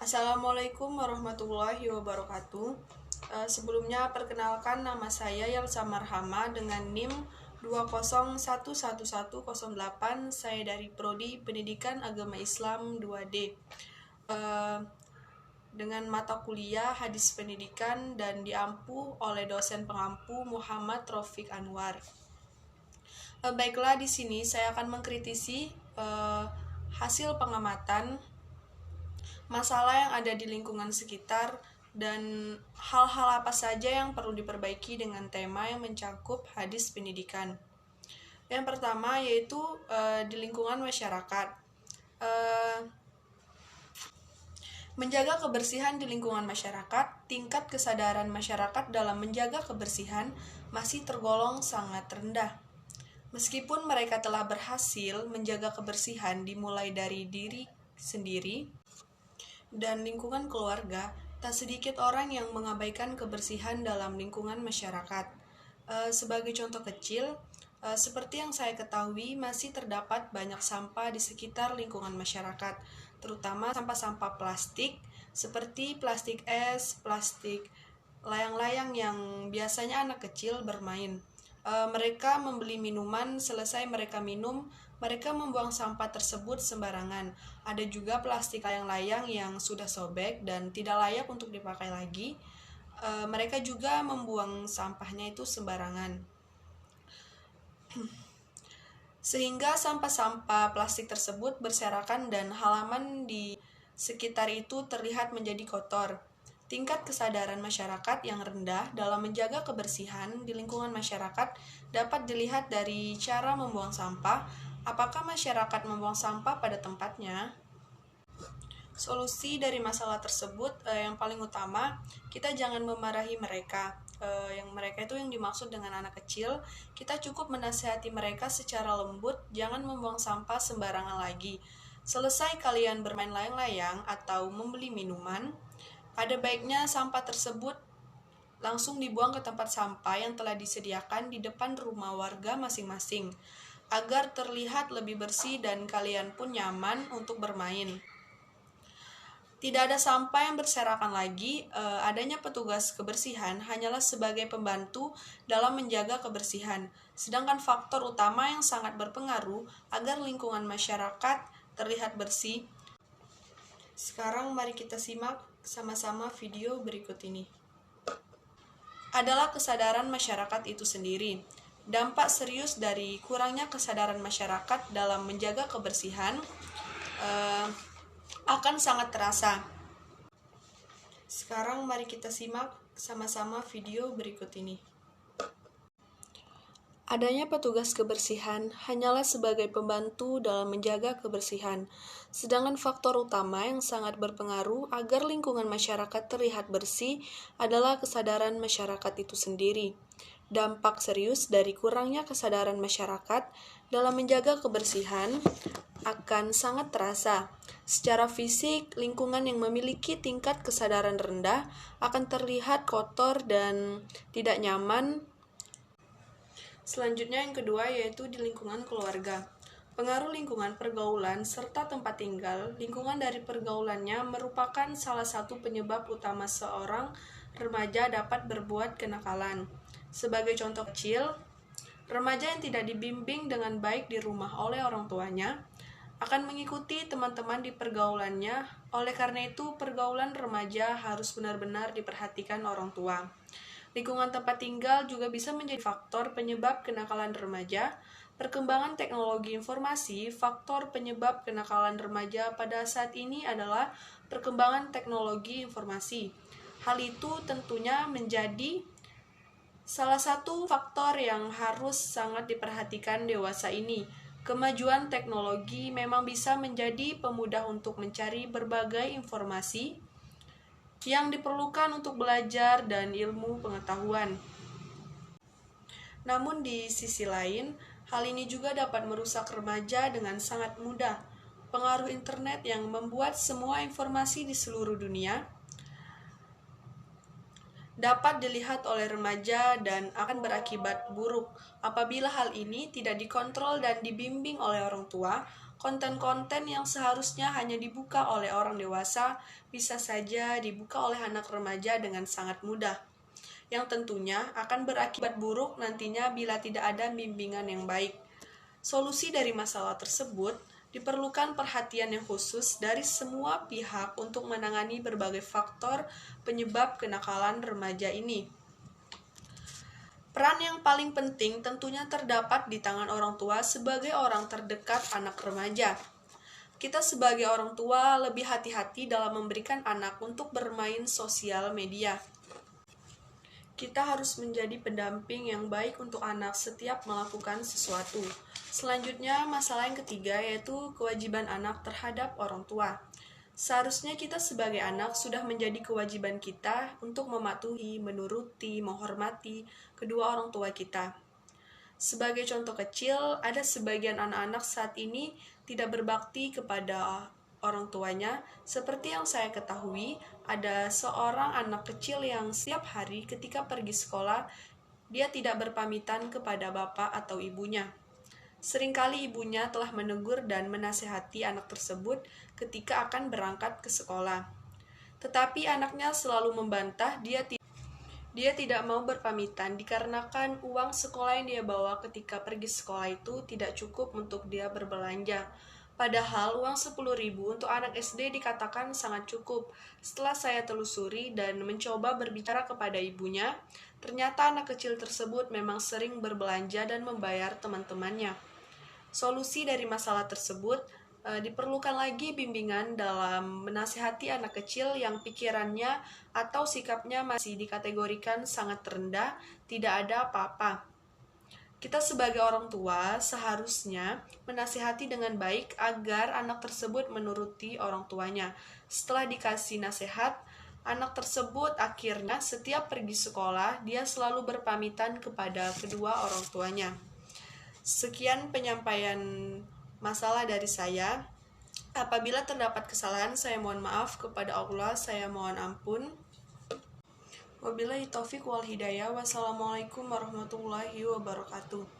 Assalamualaikum warahmatullahi wabarakatuh. Sebelumnya perkenalkan nama saya Yelsa Marhama dengan NIM 2011108. Saya dari Prodi Pendidikan Agama Islam 2D. Dengan mata kuliah Hadis Pendidikan dan diampu oleh dosen pengampu Muhammad Rafiq Anwar. Baiklah, di sini saya akan mengkritisi hasil pengamatan masalah yang ada di lingkungan sekitar dan hal-hal apa saja yang perlu diperbaiki dengan tema yang mencakup hadis pendidikan. Yang pertama yaitu di lingkungan masyarakat. Menjaga kebersihan di lingkungan masyarakat, tingkat kesadaran masyarakat dalam menjaga kebersihan masih tergolong sangat rendah. Meskipun mereka telah berhasil menjaga kebersihan dimulai dari diri sendiri dan lingkungan keluarga, tak sedikit orang yang mengabaikan kebersihan dalam lingkungan masyarakat. Sebagai contoh kecil, seperti yang saya ketahui, masih terdapat banyak sampah di sekitar lingkungan masyarakat, terutama sampah-sampah plastik, seperti plastik es, plastik layang-layang yang biasanya anak kecil bermain. Mereka membeli minuman, selesai mereka minum, mereka membuang sampah tersebut sembarangan. Ada juga plastik layang-layang yang sudah sobek dan tidak layak untuk dipakai lagi. Mereka juga membuang sampahnya itu sembarangan. Sehingga sampah-sampah plastik tersebut berserakan dan halaman di sekitar itu terlihat menjadi kotor. Tingkat kesadaran masyarakat yang rendah dalam menjaga kebersihan di lingkungan masyarakat dapat dilihat dari cara membuang sampah. Apakah masyarakat membuang sampah pada tempatnya? Solusi dari masalah tersebut yang paling utama, kita jangan memarahi mereka. Yang mereka itu yang dimaksud dengan anak kecil, kita cukup menasihati mereka secara lembut, jangan membuang sampah sembarangan lagi. Selesai kalian bermain layang-layang atau membeli minuman, ada baiknya sampah tersebut langsung dibuang ke tempat sampah yang telah disediakan di depan rumah warga masing-masing, agar terlihat lebih bersih dan kalian pun nyaman untuk bermain. Tidak ada sampah yang berserakan lagi, adanya petugas kebersihan hanyalah sebagai pembantu dalam menjaga kebersihan. Sedangkan faktor utama yang sangat berpengaruh agar lingkungan masyarakat terlihat bersih. Sekarang mari kita simak sama-sama video berikut ini. Adalah kesadaran masyarakat itu sendiri. Dampak serius dari kurangnya kesadaran masyarakat dalam menjaga kebersihan akan sangat terasa. Sekarang mari kita simak sama-sama video berikut ini. Adanya petugas kebersihan hanyalah sebagai pembantu dalam menjaga kebersihan, sedangkan faktor utama yang sangat berpengaruh agar lingkungan masyarakat terlihat bersih adalah kesadaran masyarakat itu sendiri. Dampak serius dari kurangnya kesadaran masyarakat dalam menjaga kebersihan akan sangat terasa. Secara fisik, lingkungan yang memiliki tingkat kesadaran rendah akan terlihat kotor dan tidak nyaman. Selanjutnya yang kedua yaitu di lingkungan keluarga. Pengaruh lingkungan pergaulan serta tempat tinggal, lingkungan dari pergaulannya merupakan salah satu penyebab utama seorang remaja dapat berbuat kenakalan. Sebagai contoh kecil, remaja yang tidak dibimbing dengan baik di rumah oleh orang tuanya akan mengikuti teman-teman di pergaulannya. Oleh karena itu, pergaulan remaja harus benar-benar diperhatikan orang tua. Lingkungan tempat tinggal juga bisa menjadi faktor penyebab kenakalan remaja. Perkembangan teknologi informasi, faktor penyebab kenakalan remaja pada saat ini adalah perkembangan teknologi informasi. Hal itu tentunya menjadi salah satu faktor yang harus sangat diperhatikan dewasa ini. Kemajuan teknologi memang bisa menjadi pemudah untuk mencari berbagai informasi yang diperlukan untuk belajar dan ilmu pengetahuan. Namun di sisi lain, hal ini juga dapat merusak remaja dengan sangat mudah. Pengaruh internet yang membuat semua informasi di seluruh dunia dapat dilihat oleh remaja dan akan berakibat buruk. Apabila hal ini tidak dikontrol dan dibimbing oleh orang tua, Konten-konten yang seharusnya hanya dibuka oleh orang dewasa bisa saja dibuka oleh anak remaja dengan sangat mudah, yang tentunya akan berakibat buruk nantinya bila tidak ada bimbingan yang baik. Solusi dari masalah tersebut diperlukan perhatian yang khusus dari semua pihak untuk menangani berbagai faktor penyebab kenakalan remaja ini. Peran yang paling penting tentunya terdapat di tangan orang tua sebagai orang terdekat anak remaja. Kita sebagai orang tua lebih hati-hati dalam memberikan anak untuk bermain sosial media. Kita harus menjadi pendamping yang baik untuk anak setiap melakukan sesuatu. Selanjutnya, masalah yang ketiga yaitu kewajiban anak terhadap orang tua. Seharusnya kita sebagai anak sudah menjadi kewajiban kita untuk mematuhi, menuruti, menghormati kedua orang tua kita. Sebagai contoh kecil, ada sebagian anak-anak saat ini tidak berbakti kepada orang tuanya. Seperti yang saya ketahui, ada seorang anak kecil yang setiap hari ketika pergi sekolah, dia tidak berpamitan kepada bapak atau ibunya. Seringkali ibunya telah menegur dan menasihati anak tersebut ketika akan berangkat ke sekolah. Tetapi anaknya selalu membantah dia tidak mau berpamitan dikarenakan uang sekolah yang dia bawa ketika pergi sekolah itu tidak cukup untuk dia berbelanja. Padahal uang 10.000 untuk anak SD dikatakan sangat cukup. Setelah saya telusuri dan mencoba berbicara kepada ibunya, ternyata anak kecil tersebut memang sering berbelanja dan membayar teman-temannya. Solusi dari masalah tersebut diperlukan lagi bimbingan dalam menasihati anak kecil yang pikirannya atau sikapnya masih dikategorikan sangat rendah, tidak ada apa-apa. Kita sebagai orang tua seharusnya menasihati dengan baik agar anak tersebut menuruti orang tuanya. Setelah dikasih nasihat, anak tersebut akhirnya setiap pergi sekolah, dia selalu berpamitan kepada kedua orang tuanya. Sekian penyampaian masalah dari saya. Apabila terdapat kesalahan, saya mohon maaf kepada Allah, saya mohon ampun. Wabillahi taufiq wal hidayah. Wassalamualaikum warahmatullahi wabarakatuh.